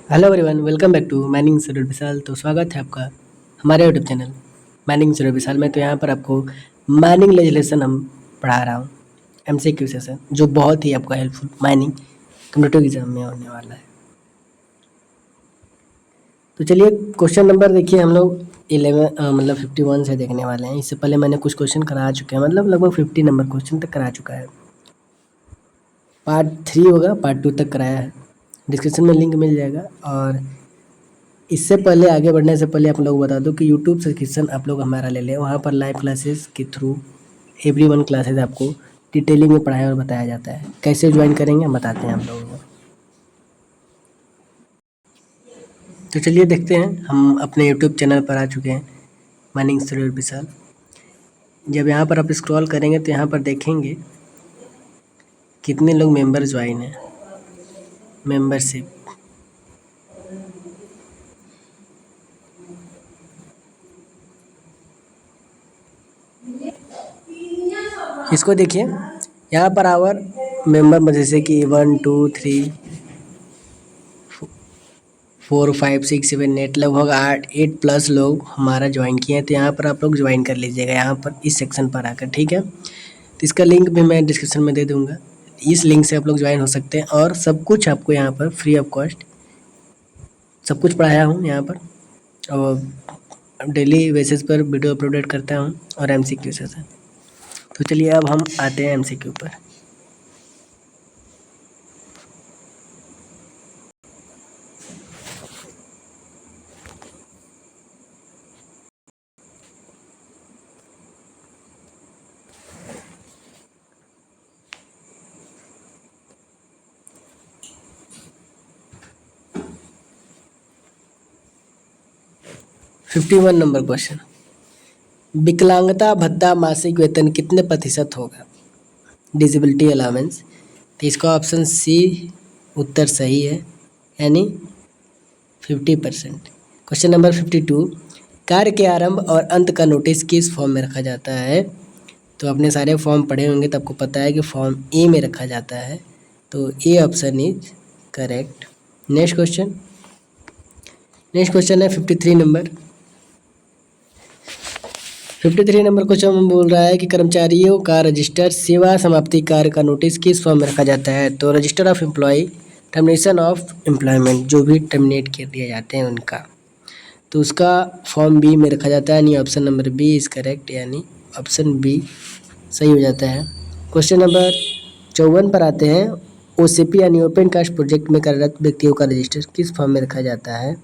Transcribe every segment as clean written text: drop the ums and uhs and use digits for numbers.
Hello everyone, welcome back to mining Sarovar Vishal. तो स्वागत है आपका हमारे यूट्यूब चैनल मैनिंग सरोवर विशाल में। तो यहाँ पर आपको माइनिंग लेजिस्लेशन हम पढ़ा रहा हूँ, एमसीक्यू सेशन, जो बहुत ही आपका हेल्पफुल माइनिंग कम्पिटिटिव एग्जाम में होने वाला है। तो चलिए क्वेश्चन नंबर देखिए, हम लोग 51 से देखने वाले हैं। इससे पहले मैंने कुछ क्वेश्चन करा चुके हैं, मतलब लगभग 50 नंबर क्वेश्चन तक करा चुका है। पार्ट 3 होगा, पार्ट 2 तक कराया है। डिस्क्रिप्शन में लिंक मिल जाएगा। और इससे पहले आगे बढ़ने से पहले आप लोग बता दूं कि यूट्यूब सब्सक्रिप्शन आप लोग हमारा ले लें। वहाँ पर लाइव क्लासेस के थ्रू एवरी 1 क्लासेस आपको डिटेलिंग में पढ़ाया और बताया जाता है। कैसे ज्वाइन करेंगे हम बताते हैं आप लोगों को। तो चलिए देखते हैं, हम अपने यूट्यूब चैनल पर आ चुके हैं, माइनिंग सरोवर विशाल। जब यहाँ पर आप स्क्रॉल करेंगे तो यहाँ पर देखेंगे कितने लोग मेंबर ज्वाइन हैं, मेंबरशिप। इसको देखिए, यहाँ पर आवर मेंबर जैसे कि 1 2 3 4 5 6 7 8 लगभग 8+ लोग हमारा ज्वाइन किए हैं। तो यहाँ पर आप लोग ज्वाइन कर लीजिएगा, यहाँ पर इस सेक्शन पर आकर, ठीक है। तो इसका लिंक भी मैं डिस्क्रिप्शन में दे दूँगा। इस लिंक से आप लोग ज्वाइन हो सकते हैं और सब कुछ आपको यहाँ पर फ्री ऑफ कॉस्ट सब कुछ पढ़ाया हूँ यहाँ पर। और डेली बेसिस पर वीडियो अपलोडेट करता हूँ और MCQ सेशन। तो चलिए अब हम आते हैं MCQ पर। फिफ्टी 51 नंबर क्वेश्चन, विकलांगता भत्ता मासिक वेतन कितने प्रतिशत होगा? Disability allowance. तो इसका ऑप्शन सी उत्तर सही है, यानी 50%। क्वेश्चन नंबर 52, कार्य के आरंभ और अंत का नोटिस किस फॉर्म में रखा जाता है? तो आपने सारे फॉर्म पढ़े होंगे तो आपको पता है कि फॉर्म ए में रखा जाता है। तो ए option is correct. Next question है 53 नंबर। 53 नंबर क्वेश्चन में बोल रहा है कि कर्मचारियों का रजिस्टर सेवा समाप्ति कार्य का नोटिस किस फॉर्म में रखा जाता है? तो register of employ, termination of employment, जो भी टर्मिनेट कर दिए जाते हैं उनका, तो उसका फॉर्म बी में रखा जाता है, यानी option number B is correct, यानी ऑप्शन बी सही हो जाता है। क्वेश्चन नंबर 54 पर आते हैं। OCP यानी ओपन कास्ट प्रोजेक्ट में कार्यरत व्यक्तियों का रजिस्टर किस फॉर्म में रखा जाता है?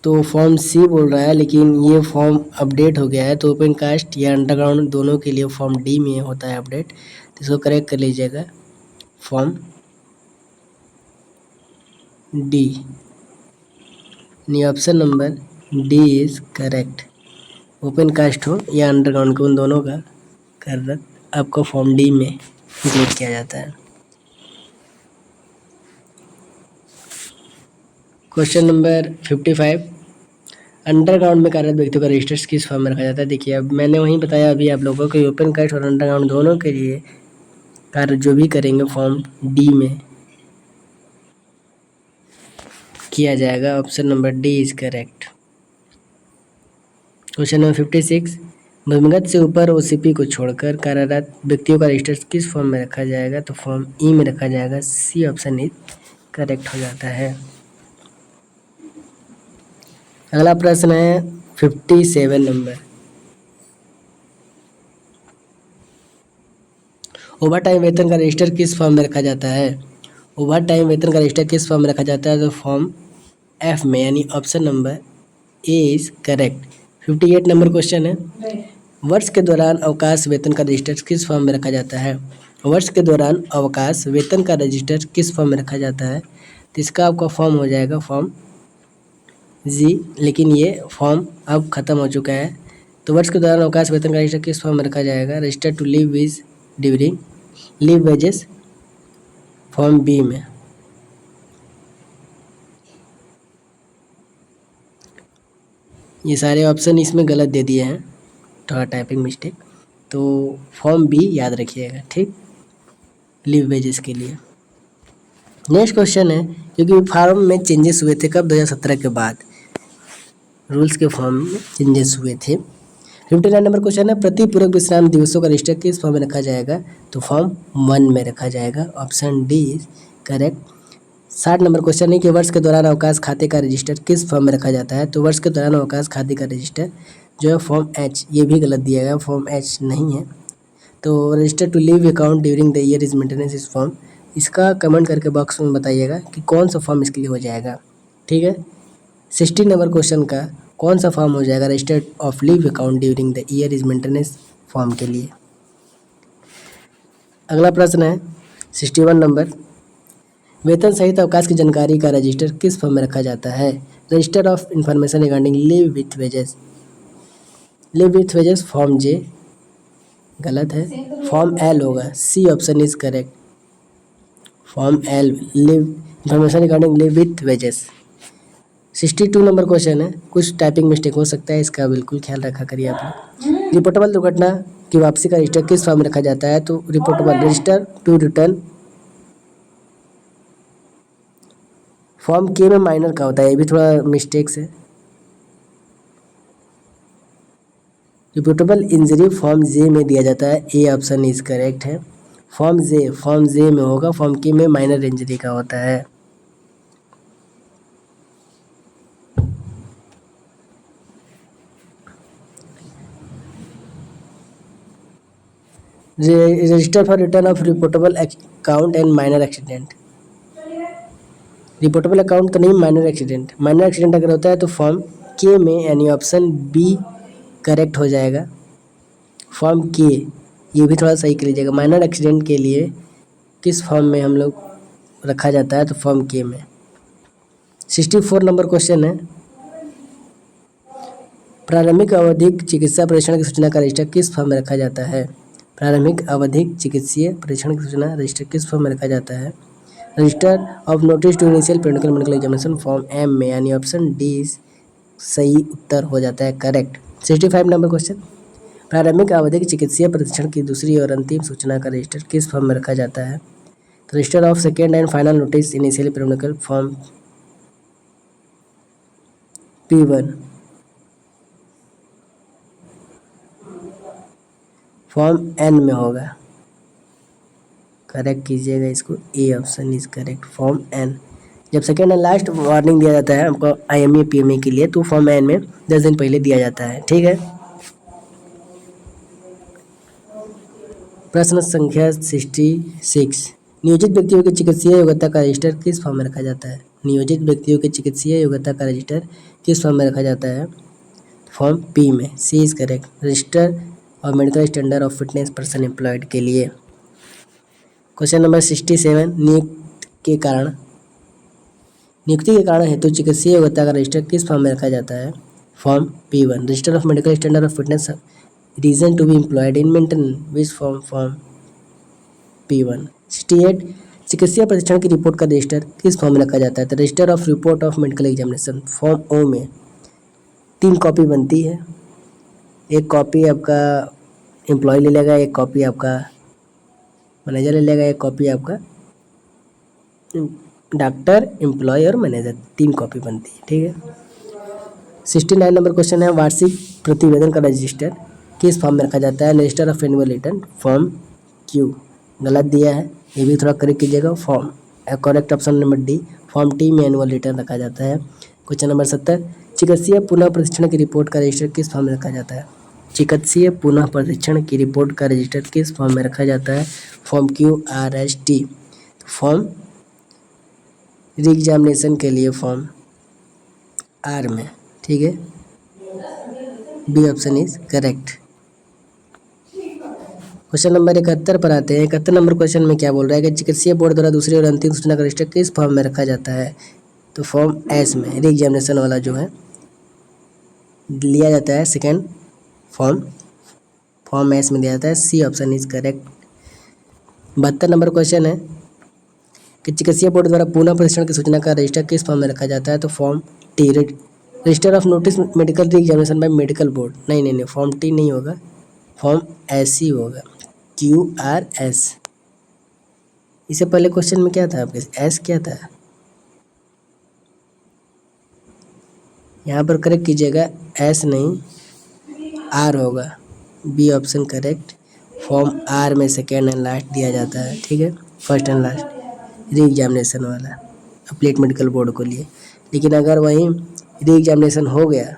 तो फॉर्म सी बोल रहा है, लेकिन ये फॉर्म अपडेट हो गया है। तो ओपन कास्ट या अंडरग्राउंड दोनों के लिए फॉर्म डी में होता है अपडेट। तो इसको करेक्ट कर लीजिएगा, फॉर्म डी, यानी option number D is correct. Open cast हो या अंडरग्राउंड को, उन दोनों का कार्यरत आपको फॉर्म डी में इंक्लूड किया जाता है। क्वेश्चन नंबर 55, अंडरग्राउंड में कार्यरत व्यक्तियों का रजिस्टर किस फॉर्म में रखा जाता है? देखिए, अब मैंने वहीं बताया अभी आप लोगों को कि ओपन कास्ट और अंडरग्राउंड दोनों के लिए कार्य जो भी करेंगे फॉर्म डी में किया जाएगा। Option number D is correct. Question number 56, भूमिगत से ऊपर OCP को छोड़कर कार्यरत व्यक्तियों का रजिस्टर किस फॉर्म में रखा जाएगा? तो फॉर्म ई में रखा जाएगा। सी ऑप्शन इज करेक्ट हो जाता है। अगला प्रश्न है 57 नंबर, ओवर टाइम वेतन का रजिस्टर किस फॉर्म में रखा जाता है? ओवर टाइम वेतन का रजिस्टर किस फॉर्म में रखा जाता है? तो फॉर्म एफ में, यानी option number A is correct. 58 number question है, वर्ष के दौरान अवकाश वेतन का रजिस्टर किस फॉर्म में रखा जाता है? वर्ष के दौरान अवकाश वेतन का रजिस्टर किस फॉर्म में रखा जाता है? तो इसका आपका फॉर्म हो जाएगा फॉर्म जी, लेकिन ये फॉर्म अब ख़त्म हो चुका है। तो वर्ष के दौरान अवकाश वेतन का रजिस्टर किस फॉर्म में रखा जाएगा? Register to leave with during leave wages, form B में। ये सारे ऑप्शन इसमें गलत दे दिए हैं, थोड़ा टाइपिंग मिस्टेक, तो फॉर्म बी याद रखिएगा, ठीक, लीव वेजेस के लिए। नेक्स्ट क्वेश्चन है, क्योंकि फॉर्म में चेंजेस हुए थे कब, 2017 के बाद रूल्स के फॉर्म में चेंजेस हुए थे। 59 नंबर क्वेश्चन है, प्रति पूरक विश्राम दिवसों का रजिस्टर किस फॉर्म में रखा जाएगा, तो फॉर्म 1 में रखा जाएगा, option D is correct. 60 number question है कि वर्ष के दौरान अवकाश खाते का रजिस्टर किस फॉर्म में रखा जाता है, तो वर्ष के दौरान अवकाश खाते का रजिस्टर जो है फॉर्म एच, ये भी गलत दिया गया, फॉर्म एच नहीं है। तो register to leave account during the year is maintenance इस फॉर्म, इसका कमेंट करके बॉक्स में बताइएगा कि कौन सा फॉर्म इसके लिए हो जाएगा, ठीक है। 60 नंबर क्वेश्चन का कौन सा फॉर्म हो जाएगा register of leave account during the year is maintenance form के लिए। अगला प्रश्न है 61 नंबर, वेतन सहित अवकाश की जानकारी का रजिस्टर किस फॉर्म में रखा जाता है, register of information regarding leave with wages. Leave with wages form J गलत है, फॉर्म एल होगा, C option is correct, form L leave information regarding leave with wages. 62 number question है, कुछ टाइपिंग मिस्टेक हो सकता है, इसका बिल्कुल ख्याल रखा करिए आप लोग। रिपोर्टेबल दुर्घटना की वापसी का रजिस्टर किस फॉर्म में रखा जाता है, तो reportable register to return form के में माइनर का होता है, ये भी थोड़ा मिस्टेक्स है। रिपोर्टेबल इंजरी फॉर्म जे में दिया जाता है, ए ऑप्शन इज करेक्ट है, फॉर्म जे में होगा, फॉर्म के में माइनर इंजरी का होता है। Register for return of reportable account and minor accident, reportable account तो नहीं, माइनर एक्सीडेंट, माइनर एक्सीडेंट अगर होता है तो फॉर्म के में यानी ऑप्शन बी करेक्ट हो जाएगा, फॉर्म के, ये भी थोड़ा सही कर लीजिएगा। माइनर एक्सीडेंट के लिए किस फॉर्म में हम लोग रखा जाता है, तो फॉर्म के में। 64 नंबर क्वेश्चन है, प्रारंभिक अवधिक चिकित्सा परीक्षण की सूचना का रजिस्टर किस फॉर्म में रखा जाता है, प्रारंभिक अवधिक चिकित्सीय परीक्षण की सूचना रजिस्टर किस फॉर्म में रखा जाता है, register of notice to initial periodical medical examination form M में, यानी ऑप्शन डी सही उत्तर हो जाता है, करेक्ट। 65 नंबर क्वेश्चन, प्रारंभिक आवधिक चिकित्सीय परीक्षण की दूसरी और अंतिम सूचना का रजिस्टर किस फॉर्म में रखा जाता है, तो register of second and final notice initial periodical form P1, form N में होगा, करेक्ट कीजिएगा इसको, A option is correct, form N. जब सेकेंड एंड लास्ट वार्निंग दिया जाता है हमको IME PME के लिए, तो फॉर्म एन में 10 दिन पहले दिया जाता है, ठीक है। प्रश्न संख्या 66, नियोजित व्यक्तियों की चिकित्सीय योग्यता का रजिस्टर किस फॉर्म में रखा जाता है, नियोजित व्यक्तियों की चिकित्सीय योग्यता का रजिस्टर किस फॉर्म में रखा जाता है, फॉर्म पी में, सी इज करेक्ट, रजिस्टर और medical standard of fitness person employed के लिए। क्वेश्चन नंबर 67, नियुक्ति के कारण हेतु चिकित्सीय योग्यता का रजिस्टर किस फॉर्म में रखा जाता है, form P1, register of medical standard of fitness reason to be employed in maintain which form P1। 68, चिकित्सीय परीक्षण की रिपोर्ट का रजिस्टर किस फॉर्म में रखा जाता है, तो register of report of medical examination form O में 3 कॉपी बनती है, एक कॉपी आपका एम्प्लॉय ले लेगा, एक कॉपी आपका मैनेजर ले लेगा, एक कॉपी आपका डॉक्टर, एम्प्लॉय और मैनेजर, 3 कॉपी बनती है, ठीक है। 69 नंबर क्वेश्चन है, वार्षिक प्रतिवेदन का रजिस्टर किस फॉर्म में रखा जाता है, register of annual return form Q, गलत दिया है, ये भी थोड़ा करेक्ट कीजिएगा, form correct option number D, form T में एनुअल रिटर्न रखा जाता है। क्वेश्चन नंबर 70, चिकित्सीय पुनः परीक्षण की रिपोर्ट का रजिस्टर किस फॉर्म में रखा जाता है, चिकित्सीय पुनः परीक्षण की रिपोर्ट का रजिस्टर किस फॉर्म में रखा जाता है, फॉर्म QRST, फॉर्म रीएग्जामिनेशन के लिए फॉर्म R में, ठीक है, B option is correct. Question number 71 पर आते हैं। 71 नंबर क्वेश्चन में क्या बोल रहा है कि चिकित्सीय बोर्ड द्वारा दूसरी और अंतिम सूचना का रजिस्टर किस फॉर्म में रखा जाता है, तो फॉर्म एस में, रीएग्जामिनेशन वाला जो है लिया जाता है, सेकेंड फॉर्म एस में दिया जाता है, C option is correct. 72 number question है कि चिकित्सीय बोर्ड द्वारा पुनः परीक्षण की सूचना का रजिस्टर किस फॉर्म में रखा जाता है, तो form T, register of notice medical reexamination by medical board, नहीं, फॉर्म टी नहीं होगा, फॉर्म एस ही होगा, QRS, इससे पहले क्वेश्चन में क्या था आपके, एस क्या था, यहाँ पर करेक्ट कीजिएगा, एस नहीं आर होगा, B option correct. Form R में सेकेंड एंड लास्ट दिया जाता है, ठीक है, first and last re examination वाला अप्लीट मेडिकल बोर्ड को लिए। लेकिन अगर वहीं री एग्जामिनेशन हो गया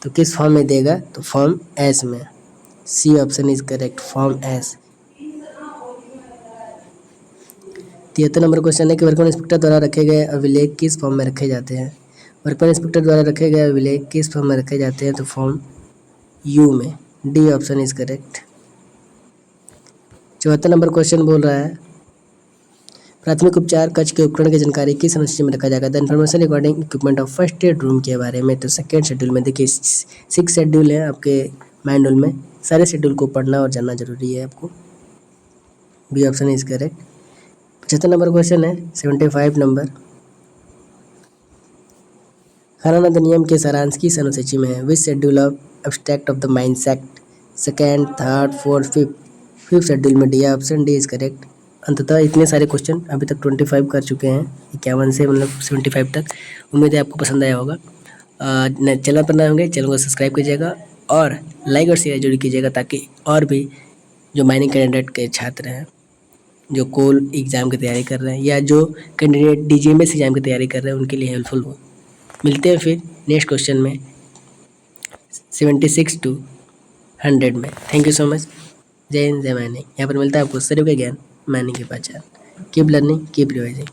तो किस फॉर्म में देगा, तो फॉर्म एस में, C option is correct, form S. 73 number question है कि वर्कमैन इंस्पेक्टर द्वारा रखे गए अभिलेख किस फॉर्म में रखे जाते हैं। वर्कमैन इंस्पेक्टर द्वारा रखे गए अभिलेख किस फॉर्म में रखे जाते हैं, तो फॉर्म यू में, D option is correct. 74 number question बोल रहा है प्राथमिक उपचार कक्ष के उपकरण की जानकारी किस अनुसूची में रखा जाएगा। The information regarding equipment of first aid room के बारे में, तो सेकेंड शेड्यूल में। देखिए 6 शेड्यूल है आपके मैनुअल में, सारे शेड्यूल को पढ़ना और जानना जरूरी है आपको। B option is correct. 75 number question है 75 नंबर, खानन अधिनियम के सारांश किस अनुसूची में है। Which schedule of abstract of the Mines Act, second, third, fourth, fifth schedule में, D option D is correct. अंततः इतने सारे क्वेश्चन अभी तक 25 कर चुके हैं, 51 से मतलब 75 तक। उम्मीद है आपको पसंद आया होगा। चैनल पर नए होंगे, चैनल को सब्सक्राइब कीजिएगा और लाइक और शेयर जरूर कीजिएगा, ताकि और भी जो माइनिंग कैंडिडेट के छात्र हैं, जो कोल एग्ज़ाम की तैयारी कर रहे हैं, या जो कैंडिडेट डीजीएमएस एग्ज़ाम की तैयारी कर रहे हैं, उनके लिए हेल्पफुल हो। मिलते हैं फिर नेक्स्ट क्वेश्चन में 76 to 100 में। Thank you so much. जय हिंद, जय माइनिंग। यहाँ पर मिलता है आपको सर्व का ज्ञान, माइनिंग की पहचान। Keep learning, keep revising.